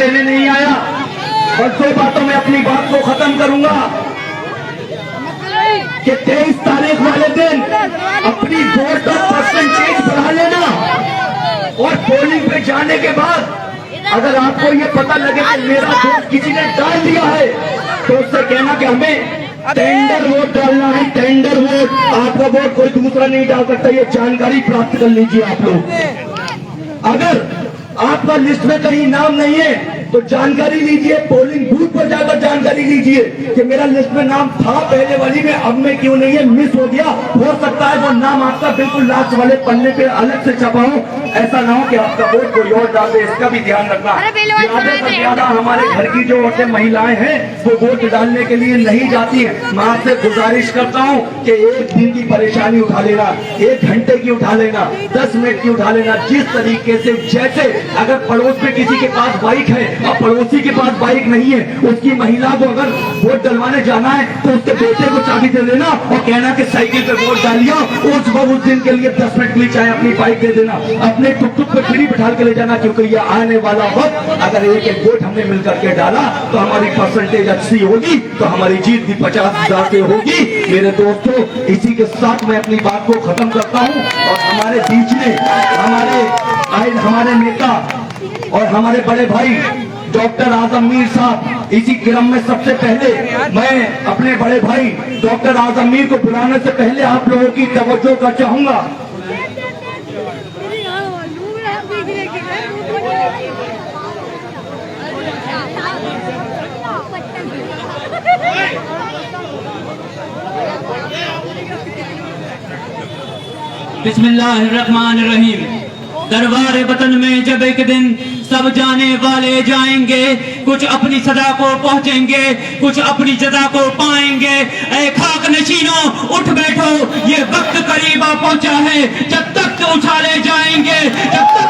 देने नहीं आया। और 2 बातों में अपनी बात को खत्म करूंगा कि 23 तारीख वाले दिन अपनी वोट का परसेंटेज बढ़ा लेना और पोलिंग पे जाने के बाद अगर आपको ये पता लगे कि मेरा वोट किसी ने डाल दिया है तो उससे कहना कि हमें टेंडर वोट डालना है, टेंडर वोट। आपका वोट कोई दूसरा नहीं डाल सकता, ये जानकारी प्राप्त कर लीजिए आप लोग। अगर आपका लिस्ट में कहीं नाम नहीं है तो जानकारी लीजिए, पोलिंग बूथ पर जाकर जानकारी लीजिए कि मेरा लिस्ट में नाम था पहले वाली में, अब में क्यों नहीं है, मिस हो गया। हो सकता है वो नाम आपका बिल्कुल लास्ट वाले पन्ने पे अलग से छपा हो, ऐसा ना हो कि आपका वोट कोई और डाल दे, इसका भी ध्यान रखना। ज्यादा से ज्यादा हमारे घर की जो औरतें महिलाएं हैं वो वोट डालने के लिए नहीं जाती है। मैं आपसे गुजारिश करता हूँ कि 1 दिन की परेशानी उठा लेना, 1 घंटे की उठा लेना, 10 मिनट की उठा लेना, जिस तरीके से। जैसे अगर पड़ोस में किसी के पास बाइक है और पड़ोसी के पास बाइक नहीं है, उसकी महिला को अगर वोट डलवाने जाना है तो उसके बेटे को चाबी दे देना और कहना कि साइकिल पे वोट डालियो। उस दिन के लिए 10 मिनट के लिए चाहे अपनी बाइक दे देना, अपने टुक-टुक पे फ्री बिठा के ले जाना, क्योंकि ये आने वाला वक्त अगर 1-1 वोट हमने मिलकर के डाला तो हमारी परसेंटेज अच्छी होगी, तो हमारी जीत भी 50,000 से होगी। मेरे दोस्तों, इसी के साथ मैं अपनी बात को खत्म करता हूँ। और हमारे बीच में हमारे नेता और हमारे बड़े भाई डॉक्टर आजम मीर साहब, इसी क्रम में सबसे पहले मैं अपने बड़े भाई डॉक्टर आजम मीर को बुलाने से पहले आप लोगों की तवज्जो का चाहूंगा। बिस्मिल्लाहिर्रहमानिर्रहीम। दरबार वतन में जब एक दिन सब जाने वाले जाएंगे, कुछ अपनी सदा को पहुंचेंगे, कुछ अपनी जदा को पाएंगे। ऐ खाक नशीनों उठ बैठो, ये वक्त करीब आ पहुंचा है, जब तक उछाले जाएंगे, जब तक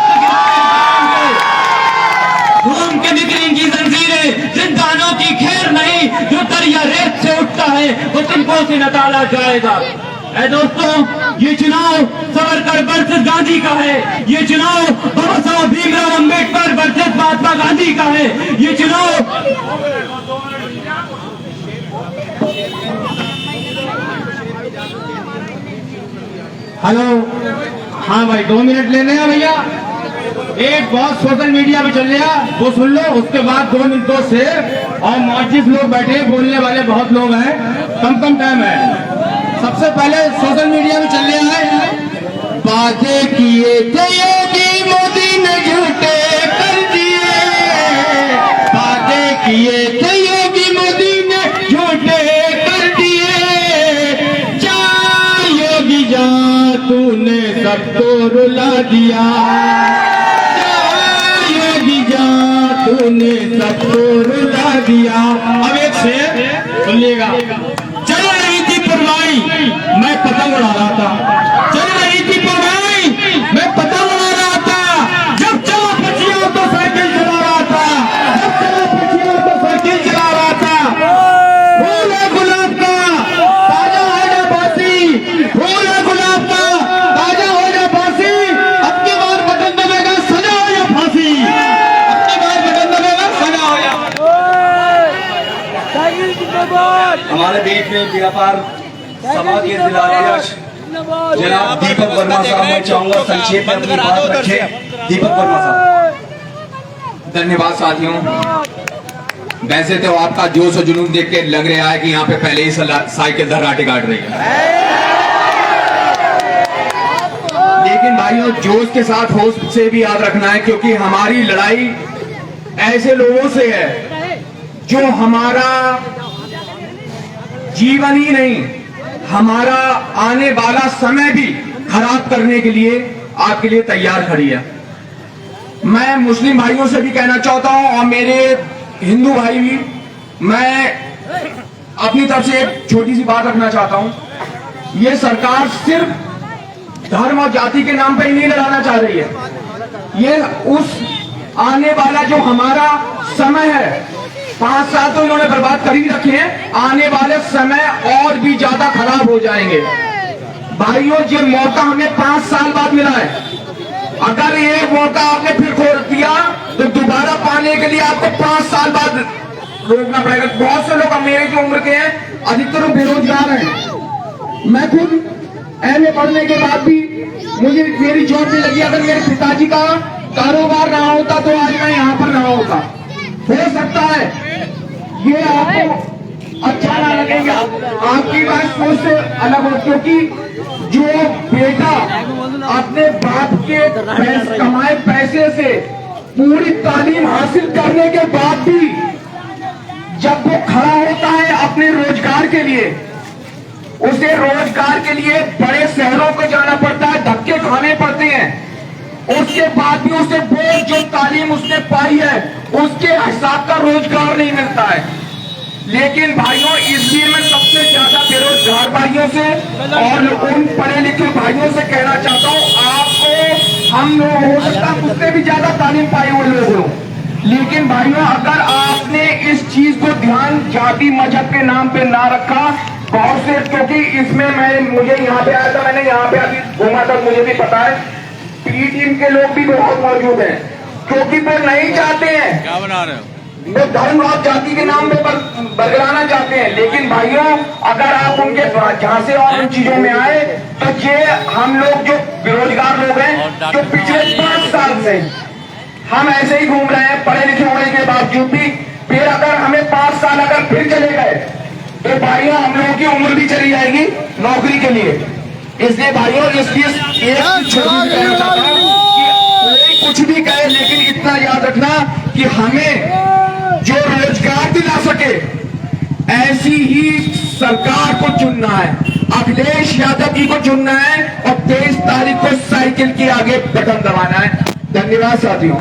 घूम के निकलेंगी जंजीरें, जिंदानों की खैर नहीं, जो दरिया रेत से उठता है वो तिनकों से न डाला जाएगा। ऐ दोस्तों, ये चुनाव सावरकर वर्सेस गांधी का है, ये चुनाव बाबा साहब भीमराव अंबेडकर वर्सेस महात्मा गांधी का है, ये चुनाव। हेलो, हाँ भाई 2 मिनट लेने हैं भैया। एक बहुत सोशल मीडिया पे चल रहा, वो सुन लो, उसके बाद 2 मिनटों से। और मौजूद लोग बैठे, बोलने वाले बहुत लोग हैं, कम टाइम है। सबसे पहले सोशल मीडिया में चल रहा है, वादे किए थे योगी मोदी ने झूठे कर दिए, वादे किए थे योगी मोदी ने झूठे कर दिए। जा योगी जा, तूने सबको रुला दिया, जा योगी जा, तूने सबको रुला दिया। अब एक शेर सुनिएगा। चल रही थी पुरवाई, मैं पतंग उड़ा रहा था, चल रही थी पुरवाई, मैं पतंग उड़ा रहा था, जब चला पछिया तो साइकिल चला रहा था, जब चला पछिया तो साइकिल चला रहा था। फूल है गुलाब का, ताजा हो जा बासी, फूल है गुलाब का, ताजा हो जा बासी। अब की बार बटन दबेगा, सजा हो या फांसी, अब की बार बटन दबेगा, सजा हो या। हमारे बीच में व्यापार सभा के जिलाध्यक्ष जनाब दीपक वर्मा साहब, मैं चाहूंगा संक्षेप में अपनी बात रखें। दीपक वर्मा साहब। धन्यवाद साथियों। वैसे तो आपका जोश और जुनून देख के लग रहा है कि यहाँ पे पहले ही साइकिल धर्राटे काट रही है, लेकिन भाइयों जोश के साथ होश से भी याद रखना है, क्योंकि हमारी लड़ाई ऐसे लोगों से है जो हमारा जीवन ही नहीं, हमारा आने वाला समय भी खराब करने के लिए आपके लिए तैयार खड़ी है। मैं मुस्लिम भाइयों से भी कहना चाहता हूं और मेरे हिंदू भाई भी, मैं अपनी तरफ से एक छोटी सी बात रखना चाहता हूं। ये सरकार सिर्फ धर्म और जाति के नाम पर ही नहीं लड़ाना चाह रही है, ये उस आने वाला जो हमारा समय है, 5 साल तो इन्होंने बर्बाद कर ही रखे हैं, आने वाले समय और भी ज्यादा खराब हो जाएंगे। भाइयों, ये मौका हमें 5 साल बाद मिला है, अगर ये मौका आपने फिर खो दिया तो दोबारा पाने के लिए आपको 5 साल बाद रोकना पड़ेगा। बहुत से लोग मेरे की उम्र के हैं, अधिकतर बेरोजगार हैं। मैं खुद एमए पढ़ने के बाद भी मुझे मेरी जॉब नहीं लगी। अगर मेरे पिताजी का कारोबार ना होता तो आज मैं यहाँ पर ना होता। हो सकता है ये आपको अच्छा ना लगेगा, आपकी बात सोच से अलग हो, क्योंकि जो बेटा अपने बाप के कमाए पैसे से पूरी तालीम हासिल करने के बाद भी जब वो खड़ा होता है अपने रोजगार के लिए, उसे रोजगार के लिए बड़े शहरों को जाना पड़ता है, धक्के खाने पड़ते हैं, उसके बाद भी उसे वो जो तालीम उसने पाई है उसके हिसाब का रोजगार नहीं मिलता है। लेकिन भाइयों, इसलिए मैं सबसे ज्यादा बेरोजगार भाइयों से और उन पढ़े लिखे भाइयों से कहना चाहता हूँ, आपको हम लोग हो सकता है मुझसे भी ज्यादा तालीम पाए हुए लोग हो, लेकिन भाइयों अगर आपने इस चीज को ध्यान जाति मजहब के नाम पे ना रखा, बहुत से, क्योंकि इसमें मुझे यहाँ पे आया था, मैंने यहाँ पे अभी घूमा था, मुझे भी पता है पी टीम के लोग भी बहुत मौजूद हैं, क्योंकि वो नहीं चाहते हैं, क्या बना रहे हो? वो धर्म और जाति के नाम पे बरगलाना चाहते हैं। लेकिन भाइयों अगर आप उनके झांसे और उन चीजों में आए तो ये हम लोग जो बेरोजगार लोग हैं, जो पिछले 5 साल से हम ऐसे ही घूम रहे हैं पढ़े लिखे होने के बावजूद भी, फिर अगर हमें 5 साल अगर फिर चले गए तो भाइयों हम लोगों की उम्र भी चली जाएगी नौकरी के लिए। इसलिए भाइयों इसलिए एक छोटी कहना चाहता हूं कि कोई कुछ भी कहे, लेकिन इतना याद रखना कि हमें जो रोजगार दिला सके ऐसी ही सरकार को चुनना है, अखिलेश यादव जी को चुनना है और 23 तारीख को साइकिल के आगे बटन दबाना है। धन्यवाद साथियों।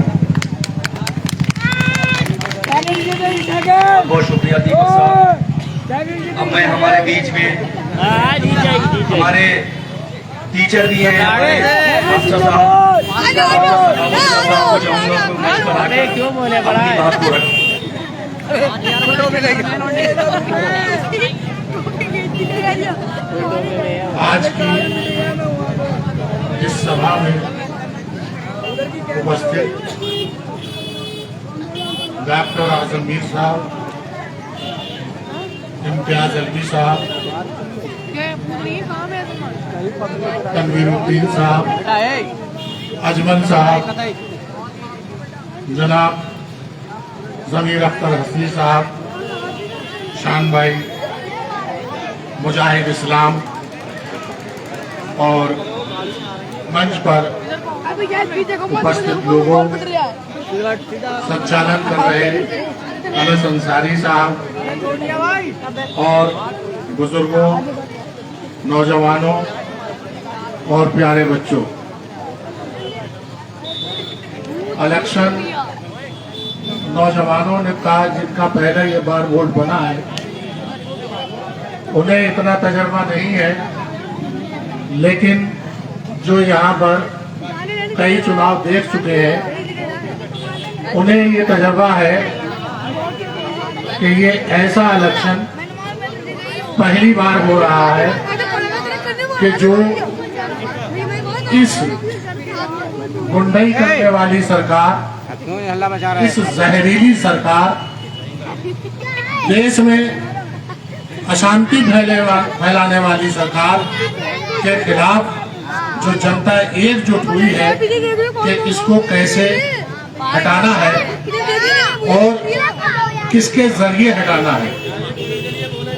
बहुत शुक्रिया दीपक साहब। अब मैं हमारे बीच में हमारे टीचर भी हैं, हमारे मास्टर साहब को चाहूंगा कि मंच पर आकर अपनी बात को रखें। आज की इस सभा में उपस्थित डॉक्टर आजम मीर साहब, इम्तियाज अलवी साहब, तनवीरुद्दीन साहब, अजमल साहब, जनाब जमीर अख्तर हसनी साहब, शान भाई, मुजाहिद इस्लाम और मंच पर उपस्थित लोगों, संचालन कर रहे अनस अंसारी साहब और बुजुर्गों, नौजवानों और प्यारे बच्चों, इलेक्शन नौजवानों ने कहा जिनका पहले ये बार वोट बना है उन्हें इतना तजर्बा नहीं है, लेकिन जो यहाँ पर कई चुनाव देख चुके हैं उन्हें ये तजर्बा है कि ये ऐसा इलेक्शन पहली बार हो रहा है कि जो इस गुंडाई करने वाली सरकार, इस जहरीली सरकार, देश में अशांति फैलाने वाली सरकार के खिलाफ जो जनता एकजुट हुई है कि इसको कैसे हटाना है और किसके जरिए हटाना है।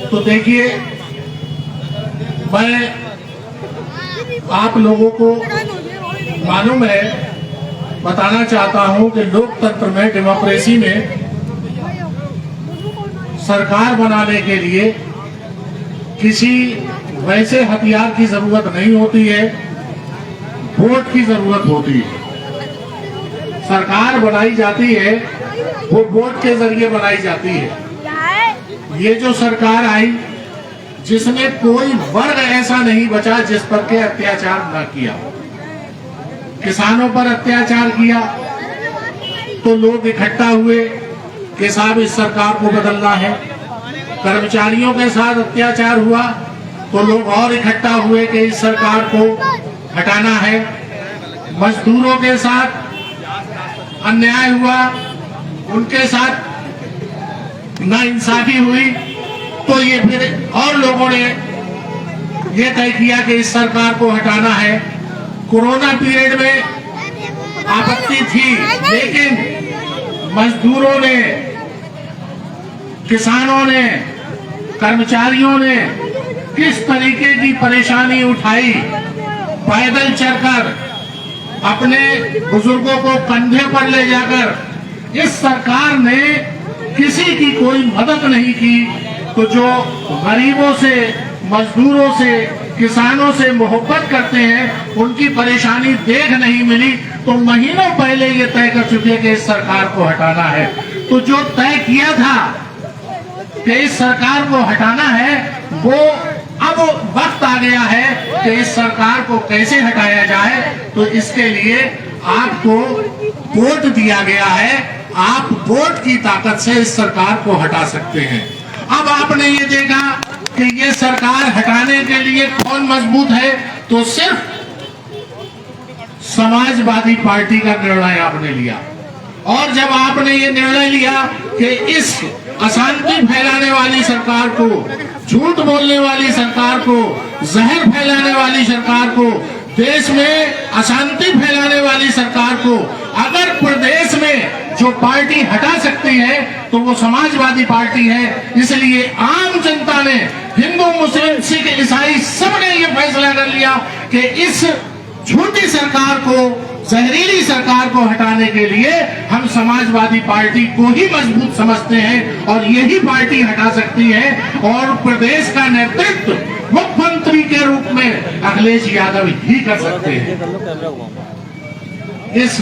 तो देखिए, मैं आप लोगों को मालूम है, बताना चाहता हूं कि लोकतंत्र में, डेमोक्रेसी में सरकार बनाने के लिए किसी वैसे हथियार की जरूरत नहीं होती है, वोट की जरूरत होती है। सरकार बनाई जाती है वो वोट के जरिए बनाई जाती है। ये जो सरकार आई जिसमें कोई वर्ग ऐसा नहीं बचा जिस पर के अत्याचार न किया। किसानों पर अत्याचार किया तो लोग इकट्ठा हुए कि साहब इस सरकार को बदलना है। कर्मचारियों के साथ अत्याचार हुआ तो लोग और इकट्ठा हुए कि इस सरकार को हटाना है। मजदूरों के साथ अन्याय हुआ, उनके साथ नाइंसाफी हुई, तो ये फिर और लोगों ने ये तय किया कि इस सरकार को हटाना है। कोरोना पीरियड में आपत्ति थी, लेकिन मजदूरों ने, किसानों ने, कर्मचारियों ने किस तरीके की परेशानी उठाई, पैदल चलकर, अपने बुजुर्गों को कंधे पर ले जाकर। इस सरकार ने किसी की कोई मदद नहीं की, तो जो गरीबों से, मजदूरों से, किसानों से मोहब्बत करते हैं, उनकी परेशानी देख नहीं मिली, तो महीनों पहले ये तय कर चुके कि इस सरकार को हटाना है। तो जो तय किया था कि इस सरकार को हटाना है, वो अब वक्त आ गया है कि इस सरकार को कैसे हटाया जाए। तो इसके लिए आपको वोट दिया गया है, आप वोट की ताकत से इस सरकार को हटा सकते हैं। अब आपने ये देखा कि ये सरकार हटाने के लिए कौन मजबूत है, तो सिर्फ समाजवादी पार्टी का निर्णय आपने लिया। और जब आपने ये निर्णय लिया कि इस अशांति फैलाने वाली सरकार को, झूठ बोलने वाली सरकार को, जहर फैलाने वाली सरकार को, देश में अशांति फैलाने वाली सरकार को अगर प्रदेश में जो पार्टी हटा सकती है तो वो समाजवादी पार्टी है। इसलिए आम जनता ने, हिंदू, मुस्लिम, सिख, ईसाई, सबने ये फैसला कर लिया कि इस झूठी सरकार को, जहरीली सरकार को हटाने के लिए हम समाजवादी पार्टी को ही मजबूत समझते हैं और यही पार्टी हटा सकती है। और प्रदेश का नेतृत्व मुख्यमंत्री के रूप में अखिलेश यादव ही कर सकते हैं। इस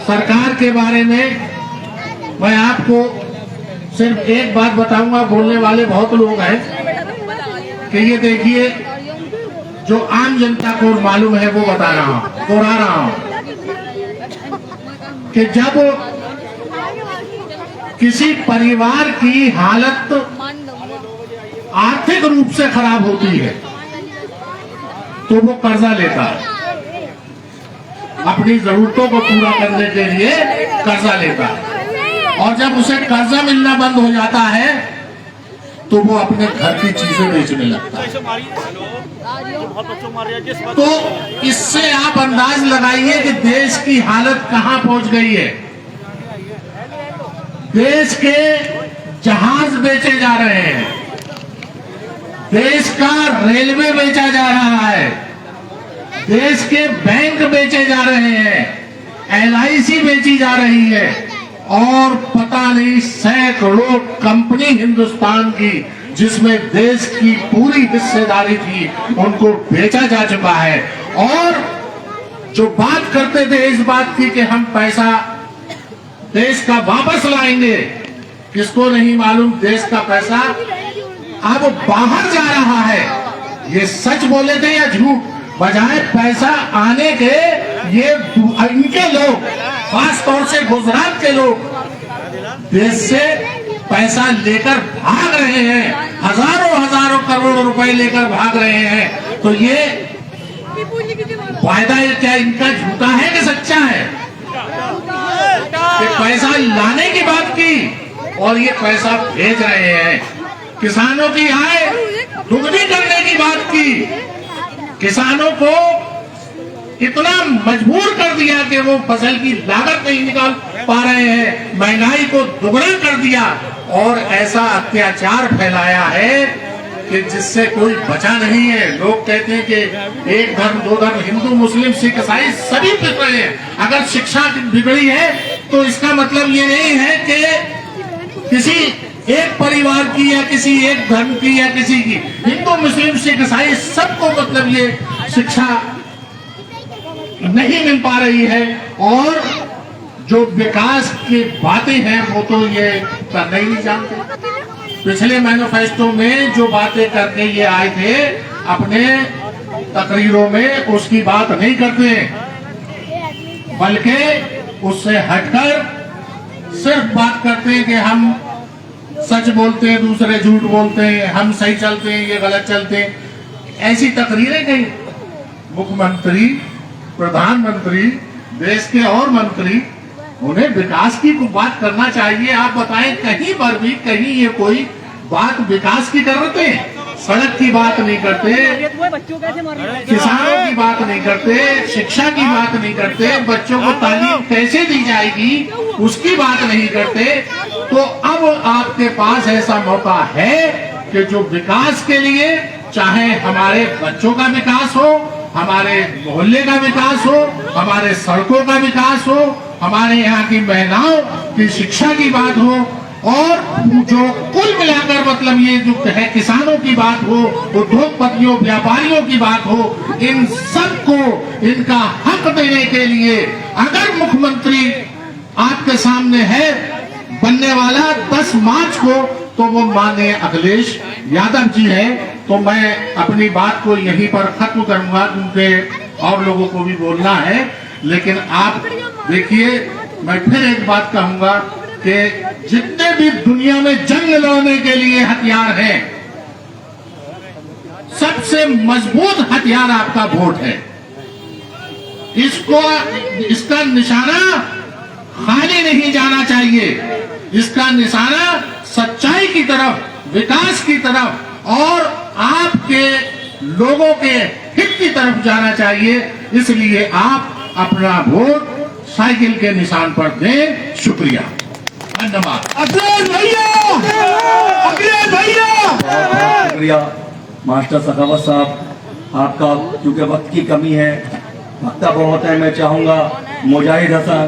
सरकार के बारे में मैं आपको सिर्फ एक बात बताऊंगा, बोलने वाले बहुत लोग हैं कि ये देखिए, जो आम जनता को मालूम है वो बता रहा हूं, दोहरा रहा हूं कि जब किसी परिवार की हालत आर्थिक रूप से खराब होती है तो वो कर्जा लेता है, अपनी जरूरतों को पूरा करने के लिए कर्जा लेता है। और जब उसे कर्जा मिलना बंद हो जाता है तो वो अपने घर की चीजें बेचने लगता है। तो इससे आप अंदाज लगाइए कि देश की हालत कहां पहुंच गई है। देश के जहाज बेचे जा रहे हैं, देश का रेलवे बेचा जा रहा है, देश के बैंक बेचे जा रहे हैं, LIC बेची जा रही है और पता नहीं सैकड़ों कंपनी हिंदुस्तान की, जिसमें देश की पूरी हिस्सेदारी थी, उनको बेचा जा चुका है। और जो बात करते थे इस बात की कि हम पैसा देश का वापस लाएंगे, किसको नहीं मालूम देश का पैसा अब बाहर जा रहा है। ये सच बोले थे या झूठ? बजाय पैसा आने के ये इनके लोग, खास तौर से गुजरात के लोग, देश से पैसा लेकर भाग रहे हैं, हजारों हजारों करोड़ रुपए लेकर भाग रहे हैं। तो ये वायदा क्या इनका झूठा है कि सच्चा है? कि पैसा लाने की बात की और ये पैसा भेज रहे हैं। किसानों की आय दुगनी करने की बात की, किसानों को इतना मजबूर कर दिया कि वो फसल की लागत नहीं निकाल पा रहे हैं, महंगाई को दुगना कर दिया और ऐसा अत्याचार फैलाया है कि जिससे कोई बचा नहीं है। लोग कहते हैं कि एक धर्म, दो धर्म, हिंदू, मुस्लिम, सिख, ईसाई सभी बिगड़े हैं। अगर शिक्षा बिगड़ी है तो इसका मतलब ये नहीं है कि किसी एक परिवार की या किसी एक धर्म की या किसी की, हिंदू, मुस्लिम, सिख, ईसाई सबको मतलब ये शिक्षा नहीं मिल पा रही है। और जो विकास की बातें हैं वो तो ये करना ही नहीं जानते। पिछले मैनिफेस्टो में जो बातें करके ये आए थे अपने तकरीरों में, उसकी बात नहीं करते, बल्कि उससे हटकर सिर्फ बात करते हैं कि हम सच बोलते हैं, दूसरे झूठ बोलते हैं, हम सही चलते हैं, ये गलत चलते हैं। ऐसी तकरीरें कहीं मुख्यमंत्री प्रधानमंत्री, देश के और मंत्री, उन्हें विकास की बात करना चाहिए। आप बताएं, कहीं पर भी कहीं ये कोई बात विकास की करते हैं? सड़क की बात नहीं करते, किसानों की बात नहीं करते, शिक्षा की बात नहीं करते, बच्चों को तालीम कैसे दी जाएगी उसकी बात नहीं करते। तो अब आपके पास ऐसा मौका है कि जो विकास के लिए, चाहे हमारे बच्चों का विकास हो, हमारे मोहल्ले का विकास हो, हमारे सड़कों का विकास हो, हमारे यहाँ की महिलाओं की शिक्षा की बात हो, और जो कुल मिलाकर मतलब ये जो है किसानों की बात हो, उद्योगपतियों, व्यापारियों की बात हो, इन सबको इनका हक देने के लिए अगर मुख्यमंत्री आपके सामने है बनने वाला 10 मार्च को, तो वो माननीय अखिलेश यादव जी है। तो मैं अपनी बात को यहीं पर खत्म करूंगा, क्योंकि और लोगों को भी बोलना है। लेकिन आप देखिए, मैं फिर एक बात कहूंगा कि जितने भी दुनिया में जंग लड़ने के लिए हथियार हैं, सबसे मजबूत हथियार आपका वोट है। इसका निशाना खाली नहीं जाना चाहिए, इसका निशाना सच्चाई की तरफ, विकास की तरफ और आपके लोगों के हित की तरफ जाना चाहिए। इसलिए आप अपना वोट साइकिल के निशान पर दें। शुक्रिया, धन्यवाद। अखिलेश भैया, अखिलेश भैया। शुक्रिया मास्टर सखावत साहब आपका। क्योंकि वक्त की कमी है, वक्त बहुत है, मैं चाहूँगा मुजाहिद हसन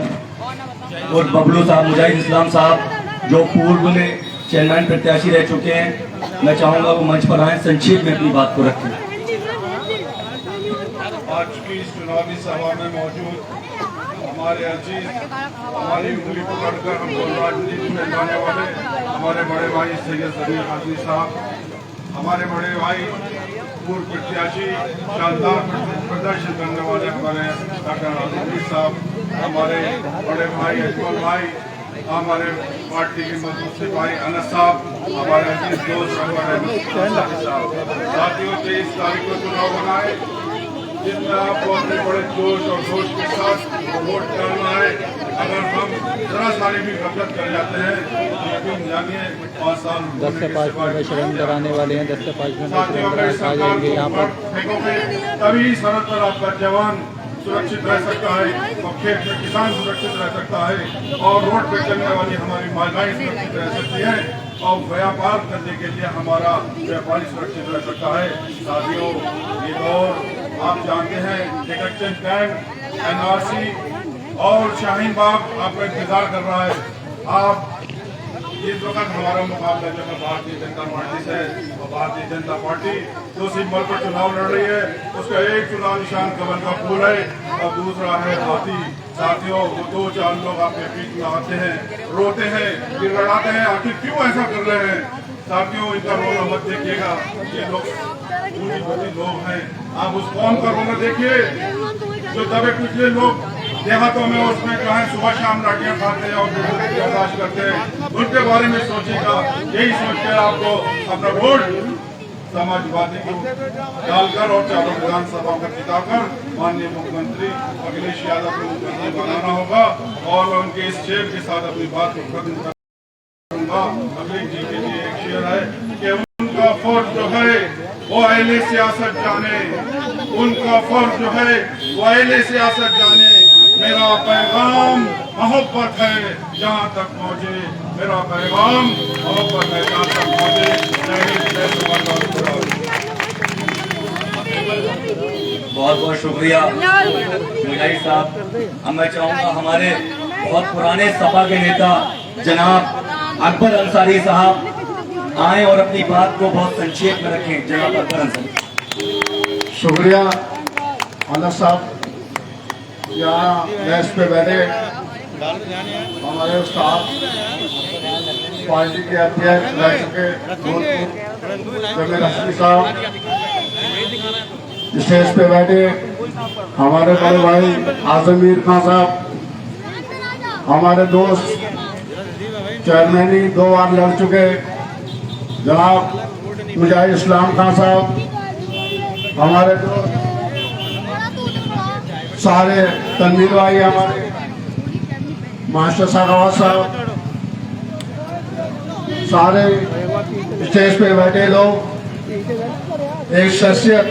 और बबलू साहब, मुजाहिद इस्लाम साहब जो पूर्व में चेयरमैन प्रत्याशी रह चुके हैं, मैं चाहूँगा वो मंच पर आए, संक्षेप में अपनी बात को रखें। आज की इस चुनावी सभा में मौजूद हमारे अजीज, हमारी उंगली पकड़कर हमको राजनीति में लाने वाले हमारे बड़े भाई सैयद समीर हाजी साहब, हमारे बड़े भाई पूर्व प्रत्याशी, शानदार प्रदर्शन करने वाले हमारे डॉक्टर आदित्य साहब, हमारे बड़े भाई अजमल भाई, हमारे पार्टी के मजबूत सिपाही अनस साहब, हमारे अजीज दोस्त हमारे साहब। साथियों, 23 तारीख को चुनाव बनाए, जिसमें आपको अपने बड़े जोश और जोश के साथ वोट डालना है। अगर हम जरा सारी भी गलत कर जाते हैं तो यकीन जानिए 5 साल 10 से 5 मिनट शरण कराने वाले हैं। 10 से 5 मिनट साथियों, अगर इस सरकार को ऊपर फेंकोगे तभी सरहद पर आपका जवान सुरक्षित रह सकता है, और खेत में किसान सुरक्षित रह सकता है, और रोड पे चलने वाली हमारी महिलाएं सुरक्षित रह सकती है, और व्यापार करने के लिए हमारा व्यापारी सुरक्षित रह सकता है। साथियों, ये दौर आप जानते हैं, डिटेक्शन कैंप, NRC और शाहीन बाग आपका इंतजार कर रहा है। आप इस वक्त हमारा मुकाबला जो है भारतीय जनता पार्टी से, और भारतीय जनता पार्टी जो सिंबल पर चुनाव लड़ रही है, उसका एक चुनाव निशान कमल का फूल है और दूसरा है हाथी। साथियों, वो 2-4 लोग आपके बीच में आते हैं, रोते हैं, गिड़गिड़ाते हैं, आखिर क्यों ऐसा कर रहे हैं। साथियों, इनका रोना मत देखिएगा, ये लोग पूंजीपति लोग हैं। आप उस कौम का रोना देखिए जो दबे पिछले लोग देहातों में उसमें कहा सुबह शाम लाठियां खाते हैं और बर्दाश्त करते हैं, उनके बारे में सोचिएगा। यही सोच के आपको अपना वोट समाजवादी को डालकर और चारों विधानसभा में जिताकर माननीय मुख्यमंत्री अखिलेश यादव को मुख्यमंत्री बनाना होगा। और मैं उनके इस शेर के साथ अपनी बात को खत्म करूंगा। अखिलेश जी के लिए एक शेर है कि उनका फर्ज जो है वो अहले सियासत जाने, उनका फर्ज जो है वो अहले सियासत जाने। मेरा पैगाम मोहब्बत है जहाँ तक पहुँचे, मेरा पैगाम मोहब्बत है जहाँ तक पहुँचे। बहुत बहुत शुक्रिया मुजाहिद साहब। अब मैं चाहूँगा हमारे बहुत पुराने सपा के नेता जनाब अकबर अंसारी साहब आए और अपनी बात को बहुत संक्षेप में रखें। जनाब अकबर अंसारी। शुक्रिया अनस साहब, यहाँ डेस्क पे बैठे हमारे उस्ताद पार्टी के अध्यक्ष रह चुके जमीर हसन साहब, स्टेज पे बैठे हमारे बड़े भाई आजमीर खान साहब, हमारे दोस्त चेयरमैनी 2 बार लड़ चुके जनाब मुजाहिद इस्लाम खान साहब, हमारे दोस्त सारे तनवीर भाई, हमारे मास्टर सखावत साहब, सारे स्टेज पे बैठे लोग, एक शख्सियत,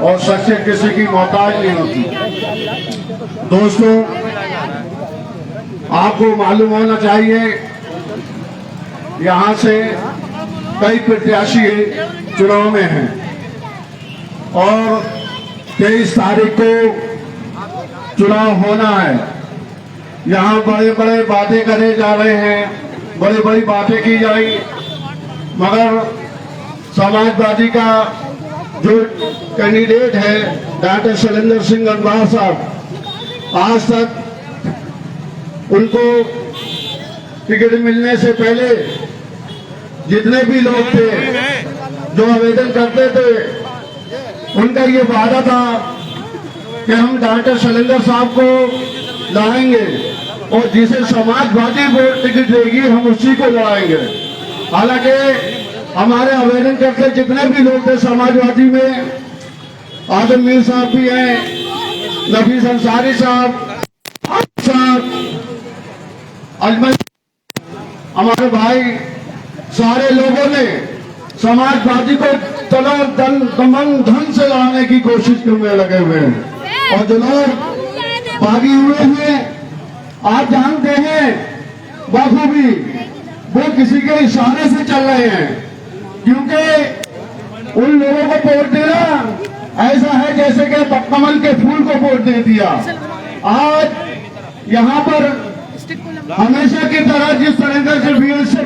और शख्सियत किसी की मोहताज नहीं होती। दोस्तों, आपको मालूम होना चाहिए यहाँ से कई प्रत्याशी चुनाव में हैं और 23 तारीख को चुनाव होना है। यहाँ बड़े बड़े बातें करे जा रहे हैं, बड़ी बड़ी बातें की जाएंगी, मगर समाजवादी का जो कैंडिडेट है डॉक्टर शैलेंद्र सिंह अनवार साहब, आज तक उनको टिकट मिलने से पहले जितने भी लोग थे जो आवेदन करते थे, उनका ये वादा था कि हम डॉक्टर शैलेंद्र साहब को लड़ाएंगे और जिसे समाजवादी वोट टिकट देगी हम उसी को लड़ाएंगे। हालांकि हमारे आवेदन करते जितने भी लोग थे समाजवादी में, आदम मीर साहब भी हैं, नफीस अंसारी साहब, अजमल, हमारे भाई, सारे लोगों ने समाजवादी को दमन धन से लाने की कोशिश में लगे हुए हैं और जो लोग बागी हुए हैं आप जानते हैं बखूबी वो किसी के इशारे से चल रहे हैं, क्योंकि उन लोगों को वोट देना ऐसा है जैसे कि कमल के फूल को वोट दे दिया। आज यहाँ पर हमेशा की तरह जिस तरह से